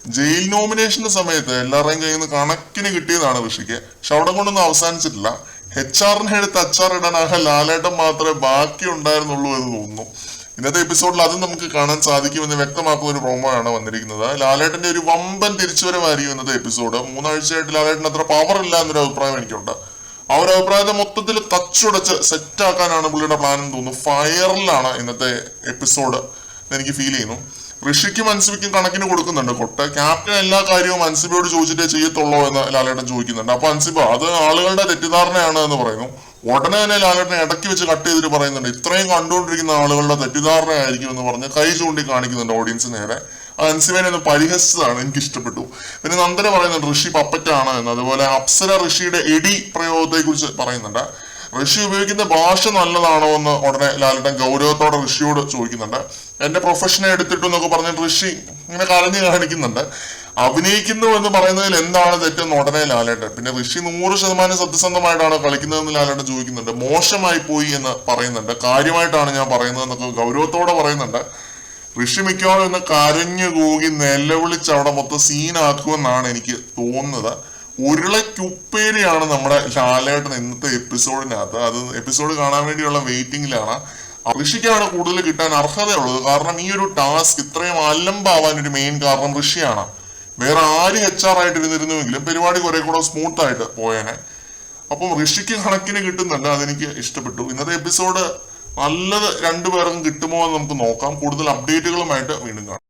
Jail നോമിനേഷന്റെ സമയത്ത് എല്ലാവരുടെയും കയ്യിൽ നിന്ന് കണക്കിന് കിട്ടിയതാണ് ഋഷിക്ക്. പക്ഷെ അവിടെ കൊണ്ടൊന്നും അവസാനിച്ചിട്ടില്ല. HR-നെ എടുത്ത് അച്ചാറിടാൻ ലാലേട്ടൻ മാത്രമേ ബാക്കി ഉണ്ടായിരുന്നുള്ളൂ എന്ന് തോന്നുന്നു. ഇന്നത്തെ എപ്പിസോഡിൽ അതും നമുക്ക് കാണാൻ സാധിക്കുമെന്ന് വ്യക്തമാക്കുന്ന ഒരു പ്രൊമോ ആണ് വന്നിരിക്കുന്നത്. ലാലേട്ടന്റെ ഒരു വമ്പൻ തിരിച്ചുവരവായിരിക്കും ഇന്നത്തെ എപ്പിസോഡ്. 3 ആഴ്ചയായിട്ട് ലാലേട്ടൻ അത്ര പവർ ഇല്ല എന്നൊരു അഭിപ്രായം എനിക്കുണ്ട്. ആ ഒരു അഭിപ്രായത്തെ മൊത്തത്തിൽ തച്ചുടച്ച് സെറ്റാക്കാനാണ് പുള്ളിയുടെ പ്ലാൻ എന്ന് തോന്നുന്നു. ഫയറിലാണ് ഇന്നത്തെ എപ്പിസോഡ് എനിക്ക് ഫീൽ ചെയ്യുന്നു. ഋഷിക്കും അൻസിബയ്ക്കും കണക്കിന് കൊടുക്കുന്നുണ്ട് കൊട്ട്. ക്യാപ്റ്റൻ എല്ലാ കാര്യവും അൻസിബയോട് ചോദിച്ചിട്ടേ ചെയ്യത്തുള്ളൂ എന്ന് ലാലേട്ടൻ ചോദിക്കുന്നുണ്ട്. അപ്പൊ അൻസിബ അത് ആളുകളുടെ തെറ്റിദ്ധാരണയാണ് എന്ന് പറയുന്നു. ഉടനെ തന്നെ ലാലേട്ടനെ ഇടയ്ക്ക് വെച്ച് കട്ട് ചെയ്തിട്ട് പറയുന്നുണ്ട് ഇത്രയും കണ്ടുകൊണ്ടിരിക്കുന്ന ആളുകളുടെ തെറ്റിദ്ധാരണയായിരിക്കും എന്ന് പറഞ്ഞ് കൈ ചൂണ്ടി കാണിക്കുന്നുണ്ട് ഓഡിയൻസ് നേരെ. അൻസിബനെ ഒന്ന് പരിഹസിച്ചതാണ്, എനിക്ക് ഇഷ്ടപ്പെട്ടു. പിന്നെ നന്ദന പറയുന്നുണ്ട് ഋഷി പപ്പറ്റാണ് എന്ന്. അതുപോലെ അപ്സര ഋഷിയുടെ എടി പ്രയോഗത്തെ കുറിച്ച് പറയുന്നുണ്ട്. ഋഷി ഉപയോഗിക്കുന്ന ഭാഷ നല്ലതാണോ എന്ന് ഉടനെ ലാലേട്ടൻ ഗൗരവത്തോടെ ഋഷിയോട് ചോദിക്കുന്നുണ്ട്. എന്റെ പ്രൊഫഷനെ എടുത്തിട്ടു എന്നൊക്കെ പറഞ്ഞിട്ട് ഋഷി ഇങ്ങനെ കരഞ്ഞു കാണിക്കുന്നുണ്ട്. അഭിനയിക്കുന്നു എന്ന് പറയുന്നതിൽ എന്താണ് തെറ്റെന്ന് ഉടനെ ലാലേട്ടൻ. പിന്നെ ഋഷി 100% സത്യസന്ധമായിട്ടാണ് കളിക്കുന്നതെന്ന് ലാലേട്ടൻ ചോദിക്കുന്നുണ്ട്. മോശമായി പോയി എന്ന് പറയുന്നുണ്ട്. കാര്യമായിട്ടാണ് ഞാൻ പറയുന്നത് എന്നൊക്കെ ഗൗരവത്തോടെ പറയുന്നുണ്ട്. ഋഷി മിക്കവാറും ഇന്ന് കരഞ്ഞു കൂകി നിലവിളിച്ച് അവിടെ മൊത്തം സീനാക്കുമെന്നാണ് എനിക്ക് തോന്നുന്നത്. ഉരുളക്കുപ്പേരിയാണ് നമ്മുടെ ലാലേട്ടൻ ഇന്നത്തെ എപ്പിസോഡിനകത്ത്. അത് എപ്പിസോഡ് കാണാൻ വേണ്ടിയുള്ള വെയിറ്റിംഗിലാണ്. ഋഷിക്കാണ് കൂടുതൽ കിട്ടാൻ അർഹതയുള്ളത്. കാരണം ഈ ഒരു ടാസ്ക് ഇത്രയും അലമ്പാവാൻ ഒരു മെയിൻ കാരണം ഋഷിയാണ്. വേറെ ആര് HR ആയിട്ട് ഇരുന്നിരുന്നുവെങ്കിലും പരിപാടി കുറെ കൂടെ സ്മൂത്ത് ആയിട്ട് പോയേനെ. അപ്പം ഋഷിക്ക് കണക്കിന് കിട്ടുന്നുണ്ട്, അതെനിക്ക് ഇഷ്ടപ്പെട്ടു. ഇന്നത്തെ എപ്പിസോഡ് നല്ലത് 2 പേർക്കും കിട്ടുമോ എന്ന് നമുക്ക് നോക്കാം. കൂടുതൽ അപ്ഡേറ്റുകളുമായിട്ട് വീണ്ടും കാണാം.